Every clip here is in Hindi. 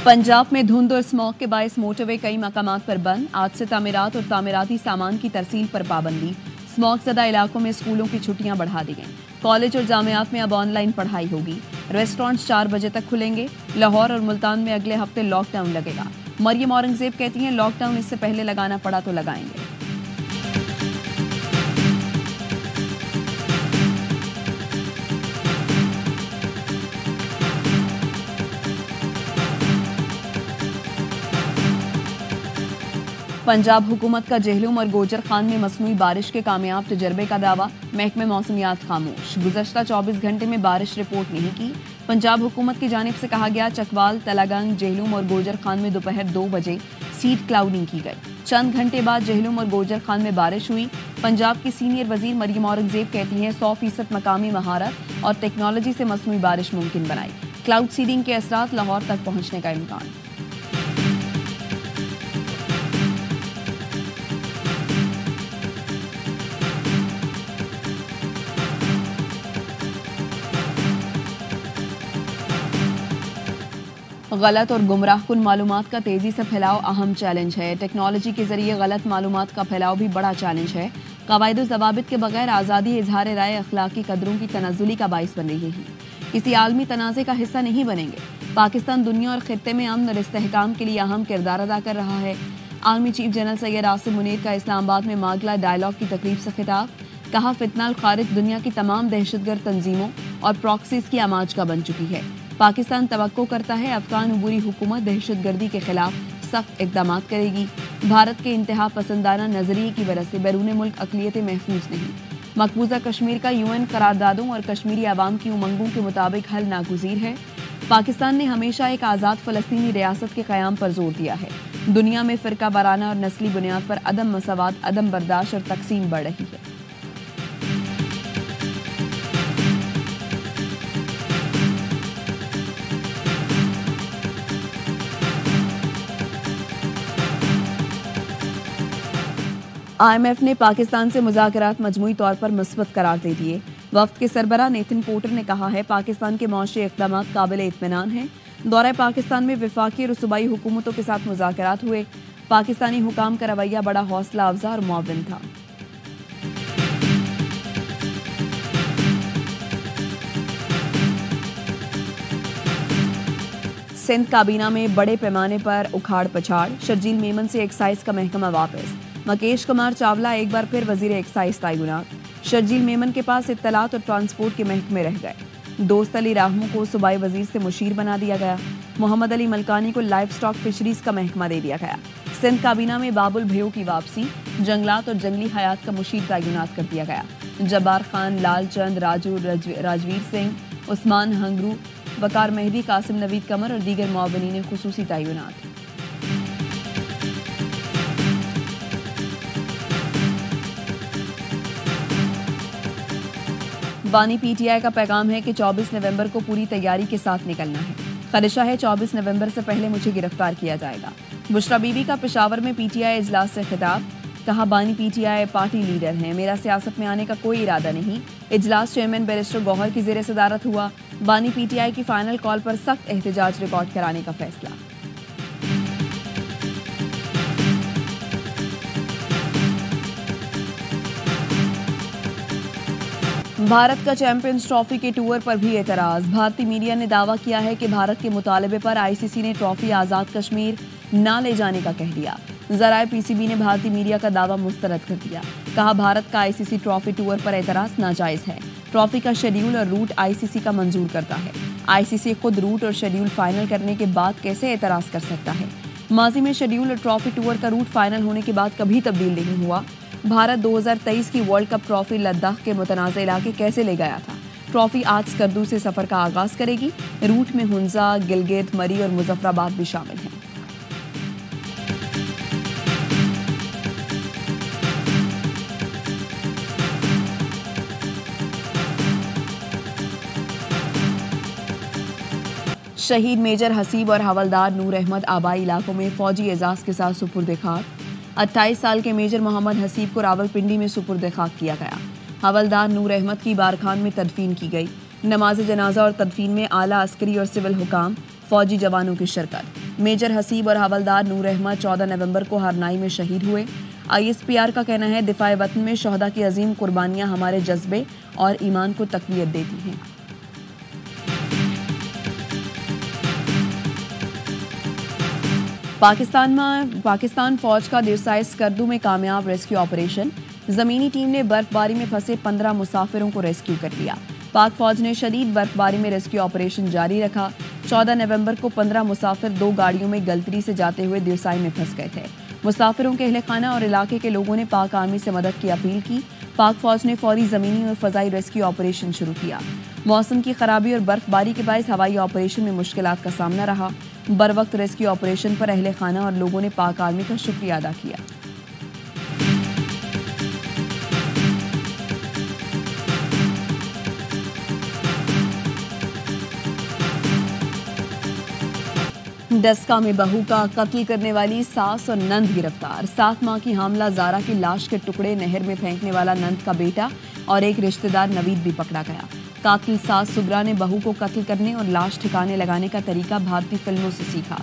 पंजाब में धुंध और स्मॉग के बायस मोटरवे कई मकामात पर बंद। आज से तामीरात और तामीराती सामान की तरसील पर पाबंदी। स्मॉग ज़दा इलाकों में स्कूलों की छुट्टियां बढ़ा दी गईं। कॉलेज और जामियात में अब ऑनलाइन पढ़ाई होगी। रेस्टोरेंट्स 4 बजे तक खुलेंगे। लाहौर और मुल्तान में अगले हफ्ते लॉकडाउन लगेगा। मरियम औरंगजेब कहती हैं, लॉकडाउन इससे पहले लगाना पड़ा तो लगाएंगे। पंजाब हुकूमत का जेहलुम और गोजर खान में मसनूई बारिश के कामयाब तजर्बे का दावा। महकमे मौसमियात खामोश। गुज़श्ता 24 घंटे में बारिश रिपोर्ट नहीं की। पंजाब हुकूमत की जानिब से कहा गया, चकवाल, तलागंग, जेहलुम और गोजर खान में दोपहर 2 बजे सीड क्लाउडिंग की गई। चंद घंटे बाद जेहलुम और गोजर खान में बारिश हुई। पंजाब की सीनियर वजीर मरियम औरंगजेब कहती हैं, 100% मकामी महारत और टेक्नोलॉजी से मसनूई बारिश मुमकिन बनाई। क्लाउड सीडिंग के असरात लाहौर तक पहुंचने का इम्कान। गलत और गुमराहकुन मालूमात का तेजी से फैलाव अहम चैलेंज है। टेक्नोलॉजी के जरिए गलत मालूमात का फैलाव भी बड़ा चैलेंज है। कवायद ज़वाबित के बगैर आज़ादी इजहार राय अखलाकी कदरों की तनज़्ज़ुली का बाइस बन रही है। किसी आलमी तनाज़े का हिस्सा नहीं बनेंगे। पाकिस्तान दुनिया और खित्ते में अमन और इस्तेहकाम के लिए अहम किरदार अदा कर रहा है। Army chief general Syed Asim Munir का इस्लामाबाद में मागला डायलॉग की तकरीब से खिताब। कहा, फितनाल खारिज दुनिया की तमाम दहशतगर्द तंजीमों और प्रॉक्सीज की आमाज का बन चुकी है। पाकिस्तान तवक्को करता है अफगान उबूरी हुकूमत दहशतगर्दी के खिलाफ सख्त इक़दाम करेगी। भारत के इंतहा पसंदाना नजरिए की वजह से बैरून मुल्क अक़लियतें महफूज नहीं। मकबूजा कश्मीर का यूएन करारदादों और कश्मीरी आवाम की उमंगों के मुताबिक हल नागुज़ीर है। पाकिस्तान ने हमेशा एक आज़ाद फ़लस्तीनी रियासत के क़याम पर जोर दिया है। दुनिया में फ़िरका वाराना और नस्ली बुनियाद पर अदम मसावात, अदम बर्दाश्त और तकसीम बढ़ रही है। IMF ने पाकिस्तान से मुज़ाकरात मजमूई तौर पर मुस्बत करार दे दिए। वफ्द के सरबराह नेथन पोर्टर ने कहा है, पाकिस्तान के मौशी इक़दामात काबिल इत्मीनान हैं। दौरे पाकिस्तान में वफाकी और सूबाई हुकूमतों के साथ मुज़ाकरात हुए। पाकिस्तानी हुकाम का रवैया बड़ा हौसला अफजा और मुआविन था। सिंध काबीना में बड़े पैमाने पर उखाड़ पछाड़। शर्जील मेमन से एक्साइज का महकमा वापस। मुकेश कुमार चावला एक बार फिर वजीर एक्साइज तैनात। शर्जील मेमन के पास इत्तलात और ट्रांसपोर्ट के महकमे रह गए। दोस्त अली राहमू को सूबाई वजीर से मुशीर बना दिया गया। मोहम्मद अली मलकानी को लाइव स्टॉक फिशरीज का महकमा दे दिया गया। सिंध काबीना में बाबुल भयो की वापसी। जंगलात और जंगली हयात का मुशीर तैनात कर दिया गया। जब्बार खान, लाल चंद, राजू, राजवीर सिंह, उस्मान हंगरू, वकार मेहदी, कासिम नवीद कमर और दीगर मुआवनीन खुसूसी तैनात। बानी PTI का पैगाम है कि 24 नवंबर को पूरी तैयारी के साथ निकलना है। खदशा है 24 नवंबर से पहले मुझे गिरफ्तार किया जाएगा। बुशरा बीबी का पेशावर में PTI इजलास से खिताब। कहा, बानी PTI पार्टी लीडर हैं, मेरा सियासत में आने का कोई इरादा नहीं। इजलास चेयरमैन बैरिस्टर गौहर की ज़ेर सदारत हुआ। बानी PTI की फाइनल कॉल पर सख्त एहतजाज रिकॉर्ड कराने का फैसला। भारत का चैंपियंस ट्रॉफी के टूर पर भी एतराज। भारतीय मीडिया ने दावा किया है कि भारत के मुतालबे पर ICC ने ट्रॉफी आज़ाद कश्मीर ना ले जाने का कह दिया। ज़राए PCB ने भारतीय मीडिया का दावा मुस्तरद कर दिया। कहा, भारत का ICC ट्रॉफी टूर पर एतराज नाजायज़ है। ट्रॉफी का शेड्यूल और रूट ICC का मंजूर करता है। ICC खुद रूट और शेड्यूल फाइनल करने के बाद कैसे एतराज कर सकता है। माजी में शेड्यूल और ट्रॉफी टूर का रूट फाइनल होने के बाद कभी तब्दील नहीं हुआ। भारत 2023 की वर्ल्ड कप ट्रॉफी लद्दाख के मुतनाज़ इलाके कैसे ले गया था। ट्रॉफी आज स्कर्दू से सफ़र का आगाज़ करेगी। रूट में हुंजा, गिलगित, मरी और मुजफ्फराबाद भी शामिल हैं। शहीद मेजर हसीब और हवलदार नूर अहमद आबाई इलाकों में फौजी एजाज के साथ सुपुर्द खाक। 28 साल के मेजर मोहम्मद हसीब को रावलपिंडी में सुपुर्द खाक किया गया। हवलदार नूर अहमद की बारखान में तदफीन की गई। नमाज जनाजा और तदफीन में आला अस्करी और सिविल हुकाम, फौजी जवानों की शिरकत। मेजर हसीब और हवलदार नूर अहमद 14 नवंबर को हरनाई में शहीद हुए। ISPR का कहना है, दिफाए वतन में शहदा की अजीम कुर्बानियां हमारे जज्बे और ईमान को तकवीत देती हैं। पाकिस्तान फौज का दिरसाई स्कर्दू में कामयाब रेस्क्यू ऑपरेशन। जमीनी टीम ने बर्फबारी में फंसे 15 मुसाफिरों को रेस्क्यू कर लिया। पाक फौज ने शदीद बर्फबारी में रेस्क्यू ऑपरेशन जारी रखा। 14 नवंबर को 15 मुसाफिर 2 गाड़ियों में गलतरी से जाते हुए दिरसाई में फंस गए थे। मुसाफिरों के अहले खाना और इलाके के लोगों ने पाक आर्मी से मदद की अपील की। पाक फौज ने फौरी जमीनी और फजाई रेस्क्यू ऑपरेशन शुरू किया। मौसम की खराबी और बर्फबारी के बायस हवाई ऑपरेशन में मुश्किलात का सामना रहा। बर वक्त रेस्क्यू ऑपरेशन पर अहले खाना और लोगों ने पाक आर्मी का शुक्रिया अदा किया। डस्का में बहू का कत्ल करने वाली सास और नंद गिरफ्तार। 7 माह की हामला जारा की लाश के टुकड़े नहर में फेंकने वाला नंद का बेटा और एक रिश्तेदार नवीद भी पकड़ा गया। कातिल सास सुगरा ने बहू को कत्ल करने और लाश ठिकाने लगाने का तरीका भारतीय फिल्मों से सीखा।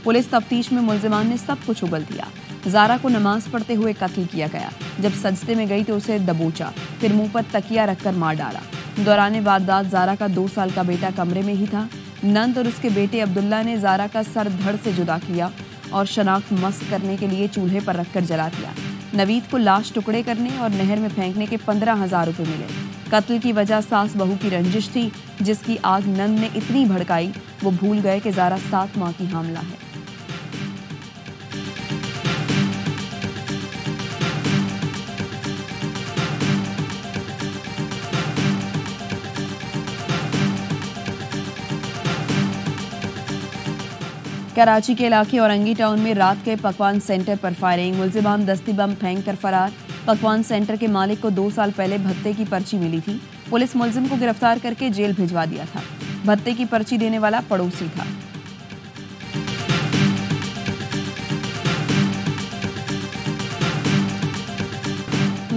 पुलिस तफ्तीश में मुल्जिमान ने सब कुछ उगल दिया। जारा को नमाज पढ़ते हुए कत्ल किया गया। जब सजदे में गई तो उसे दबोचा, फिर मुंह पर तकिया रखकर मार डाला। दौरान वारदात जारा का 2 साल का बेटा कमरे में ही था। नंद और उसके बेटे अब्दुल्ला ने जारा का सर धड़ से जुदा किया और शनाख्त मस्क करने के लिए चूल्हे पर रखकर जला दिया। नवीद को लाश टुकड़े करने और नहर में फेंकने के 15,000 रुपए मिले। कत्ल की वजह सास बहू की रंजिश थी, जिसकी आग नंद ने इतनी भड़काई वो भूल गए कि जारा 7 माह की हामला है। कराची के इलाके औरंगी टाउन में रात के पकवान सेंटर पर फायरिंग। मुल्जिमान दस्ती बम फेंक कर फरार। पकवान सेंटर के मालिक को 2 साल पहले भत्ते की पर्ची मिली थी। पुलिस मुल्जिम को गिरफ्तार करके जेल भिजवा दिया था। भत्ते की पर्ची देने वाला पड़ोसी था।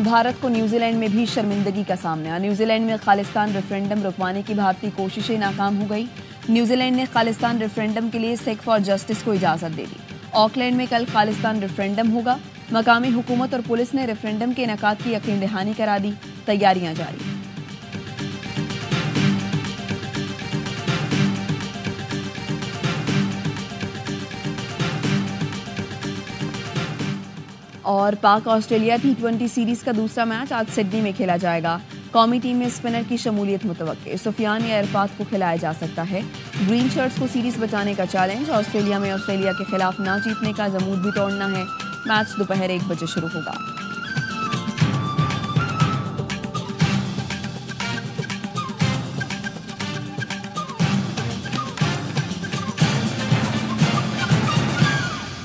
भारत को न्यूजीलैंड में भी शर्मिंदगी का सामना। न्यूजीलैंड में खालिस्तान रेफरेंडम रुकवाने की भारतीय कोशिशें नाकाम हो गई। न्यूजीलैंड ने खालिस्तान रेफरेंडम के लिए सेक फॉर जस्टिस को इजाजत दे दी। ऑकलैंड में कल खालिस्तान रेफरेंडम होगा। मकामी हुकूमत और पुलिस ने रेफरेंडम के इनेकाद की यकीन दहानी करा दी। तैयारियां जारी। और पाक ऑस्ट्रेलिया T20 सीरीज का दूसरा मैच आज सिडनी में खेला जाएगा। कौमी टीम में स्पिनर की शमूलियत मुतवक्के। सुफियान या इरफात को खिलाया जा सकता है। ग्रीन शर्ट्स को सीरीज बचाने का चैलेंज। ऑस्ट्रेलिया में ऑस्ट्रेलिया के खिलाफ ना जीतने का जमूद भी तोड़ना है। मैच दोपहर 1 बजे शुरू होगा।